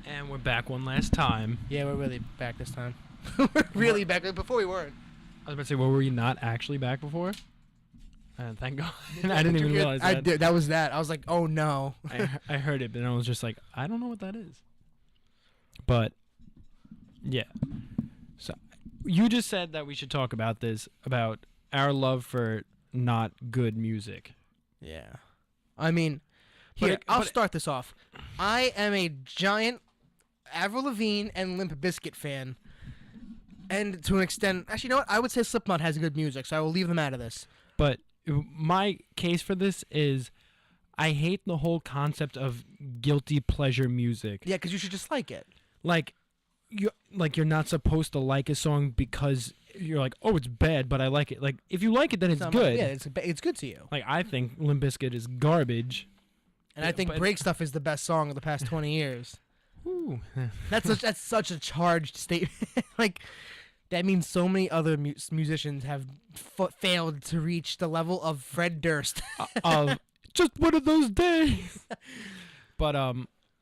And we're back one last time. Yeah, we're really back this time. We're really back. Before we weren't. I was about to say, well, were you not actually back before? Thank God. I didn't even realize that. I did. That was that. I was like, oh no. I heard it, but I was just like, I don't know what that is. But, yeah. So, you just said that we should talk about this, about our love for not good music. Yeah. I mean, here, I'll start this off. I am a giant Avril Lavigne and Limp Bizkit fan. And to an extent, actually, you know what? I would say Slipknot has good music, so I will leave them out of this. But my case for this is I hate the whole concept of guilty pleasure music. Yeah, because you should just like it. Like you're not supposed to like a song because you're like, oh, it's bad, but I like it. Like, if you like it, then it's good. Yeah, it's good to you. Like, I think Limp Bizkit is garbage. And I think Break Stuff is the best song of the past 20 years. Ooh. That's such a charged statement. Like, that means so many other musicians have failed to reach the level of Fred Durst. Of just one of those days. But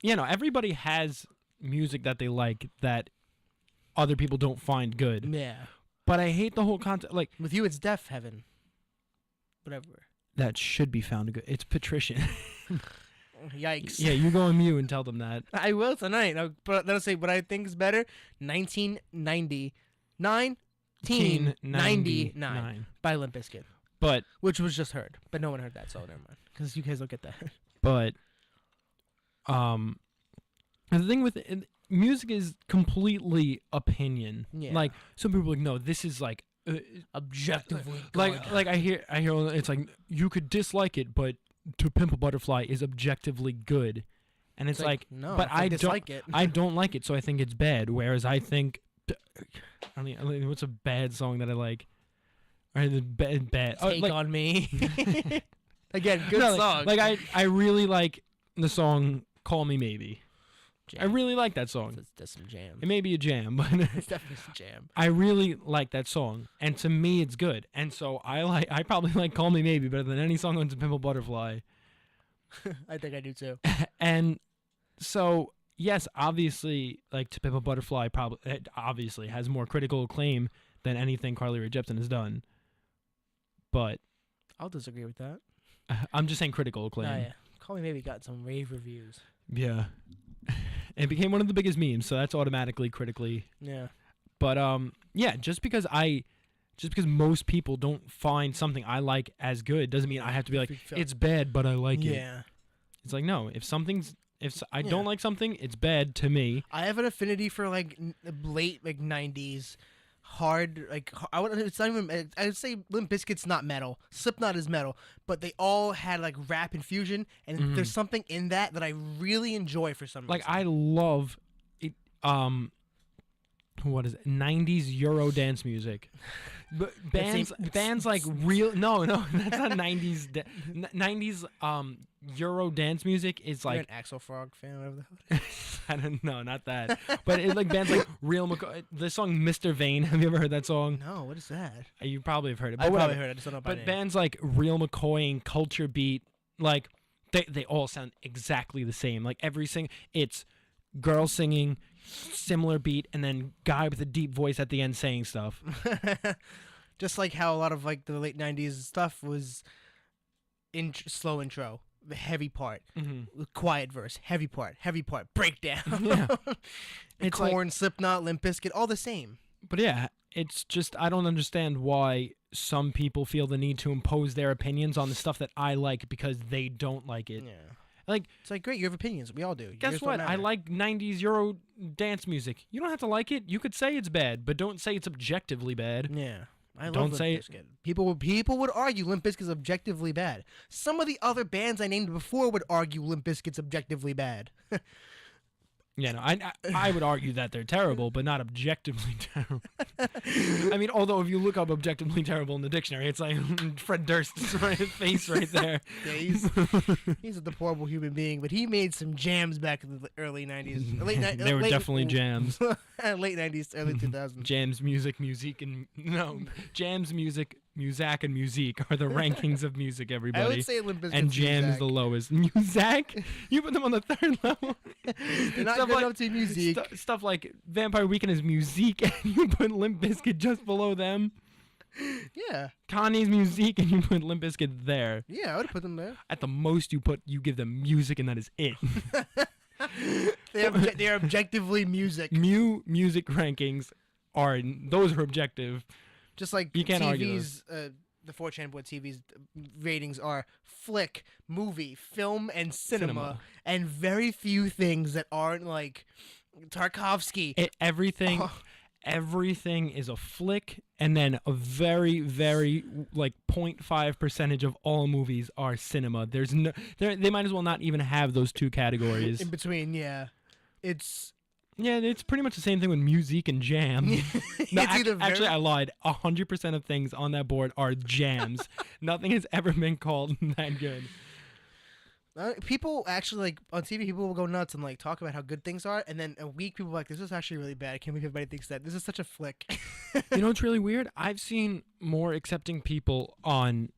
everybody has music that they like that other people don't find good. Yeah. But I hate the whole concept. Like, with you, it's Deaf Heaven. Whatever. That should be found good. It's patrician. Yikes. Yeah, you go on mute and tell them that. I will tonight. But that'll say what I think is better. 1999 by Limp Bizkit. But which was just heard, but no one heard that, so never mind. Because you guys don't get that. But the thing with music is completely opinion. Yeah. Like, some people are like, no, this is like objectively good. Like I hear it's like, you could dislike it, but To Pimp a Butterfly is objectively good. And it's like no, but I don't like it. I don't like it, so I think it's bad. Whereas I think, I mean, what's a bad song that I like? Or the bad Take on Me. Again, good song. Like I really like the song Call Me Maybe. Jam. I really like that song. That's some jam. It may be a jam, but it's definitely some jam. I really like that song, and to me, it's good. And so I probably like Call Me Maybe better than any song on To Pimp a Butterfly. I think I do too. And so, yes, obviously, like, To Pimp a Butterfly obviously has more critical acclaim than anything Carly Rae Jepsen has done. But I'll disagree with that. I'm just saying critical acclaim. Oh, yeah. Call Me Maybe got some rave reviews. Yeah. It became one of the biggest memes, so that's automatically critically. Yeah. But yeah, just because most people don't find something I like as good doesn't mean I have to be like, it's bad, but I like it. Yeah. It's like, no, if I don't like something, it's bad to me. I have an affinity for like late 90s hard, like, it's not even, I would say Limp Bizkit's not metal, Slipknot is metal, but they all had like rap infusion, and there's something in that I really enjoy for some reason. Like, I love it, what is it, 90s Euro dance music. But bands like real, no, that's not 90s 90s Euro dance music is like. You're an Axl Frog fan, whatever the hell. I don't know, not that. But it's like bands like Real McCoy. The song Mr. Vane. Have you ever heard that song? No, what is that? You probably have heard it. I probably heard it. I just don't know about it. But bands like Real McCoy and Culture Beat, like they all sound exactly the same. Like it's girl singing, similar beat, and then guy with a deep voice at the end saying stuff. Just like how a lot of like the late 90s stuff was slow intro, the heavy part, quiet verse, heavy part, breakdown. Yeah. It's Korn, like, Slipknot, Limp Bizkit, all the same. But yeah, it's just, I don't understand why some people feel the need to impose their opinions on the stuff that I like because they don't like it. Yeah. Like, it's like, great, you have opinions. We all do. Guess what? I like 90s Euro dance music. You don't have to like it. You could say it's bad, but don't say it's objectively bad. Yeah. I love Don't say Limp Bizkit. People would argue Limp Bizkit's objectively bad. Some of the other bands I named before would argue Limp Bizkit's objectively bad. Yeah, no, I would argue that they're terrible, but not objectively terrible. I mean, although if you look up objectively terrible in the dictionary, it's like Fred Durst's face right there. Yeah, he's a deplorable human being, but he made some jams back in the early 90s. They were definitely jams. Late 90s, early 2000s. Jams, music, and... No, jams, music, Muzak and Musique are the rankings of music, I everybody. would say Limp Bizkit's And Jam is Muzak. the lowest. Muzak? You put them on the third level. They're not Stuff good like- enough to music. Stuff like Vampire Weekend is Musique, and you put Limp Bizkit just below them. Yeah, Kanye's Musique, and you put Limp Bizkit there. yeah, I would put them there. At the most, you give them music, and that is it. They're objectively music. Music rankings those are objective. Just like You can't argue TV's, the 4chan board TV's ratings are flick, movie, film, and cinema. And very few things that aren't like Tarkovsky. Everything. Oh. Everything is a flick, and then a very, very like 0.5% of all movies are cinema. There's no, they might as well not even have those two categories. In between, yeah, it's Yeah, it's pretty much the same thing with music and jam. it's No, either actually, I very, lied. 100% of things on that board are jams. Nothing has ever been called that good. people actually like on TV. People will go nuts and like talk about how good things are, and then a week people are like, "This is actually really bad. I can't believe everybody thinks that. This is such a flick." You know what's really weird? I've seen more accepting people on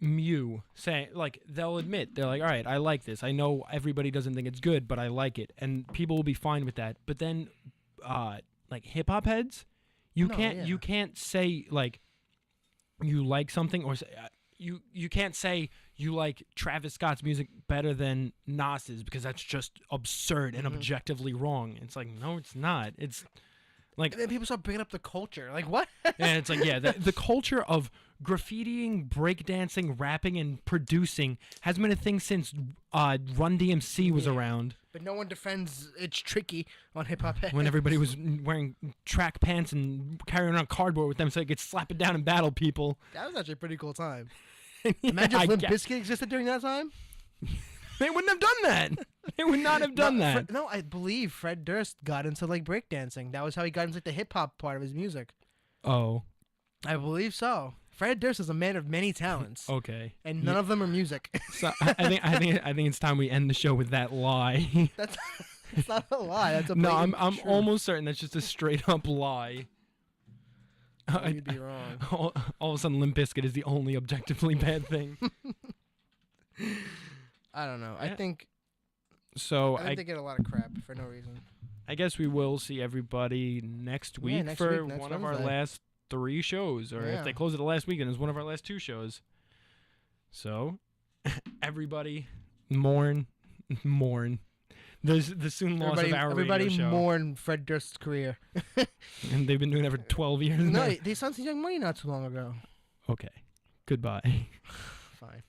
Mew saying, like, they'll admit, they're like, all right, I like this. I know everybody doesn't think it's good, but I like it. And people will be fine with that. But then, like, hip-hop heads, you can't say, like, you like something, or say, you can't say you like Travis Scott's music better than Nas's, because that's just absurd and objectively wrong. It's like, no, it's not. It's like, And then people start bringing up the culture. Like what? and it's like, yeah, the culture of graffitiing, breakdancing, rapping, and producing has been a thing since Run DMC was Yeah. around, But no one defends It's Tricky on hip hop. when everybody was wearing track pants and carrying around cardboard with them so they could slap it down and battle people. That was actually a pretty cool time. Yeah, Imagine I if Limp guess. Bizkit existed during that time. They wouldn't have done that. They would not have done that. No, I believe Fred Durst got into like breakdancing. That was how he got into like, the hip hop part of his music. Oh, I believe so. Fred Durst is a man of many talents, okay. and none of them are music. So I think it's time we end the show with that lie. That's it's not a lie. That's a No, blatant I'm truth. almost certain that's just a straight up lie. You'd be wrong. All of a sudden, Limp Bizkit is the only objectively bad thing. I don't know. I Yeah. think So they get a lot of crap for no reason. I guess we will see everybody next week next for week, next one of our Wednesday. last 3 shows, or Yeah. if they close it the last week, then it's one of our last 2 shows. So, everybody, mourn. There's the soon loss of our Everybody radio show, mourn Fred Durst's career. and they've been doing that for 12 years No, now. they signed some Young Money not too long ago. Okay, goodbye. Fine.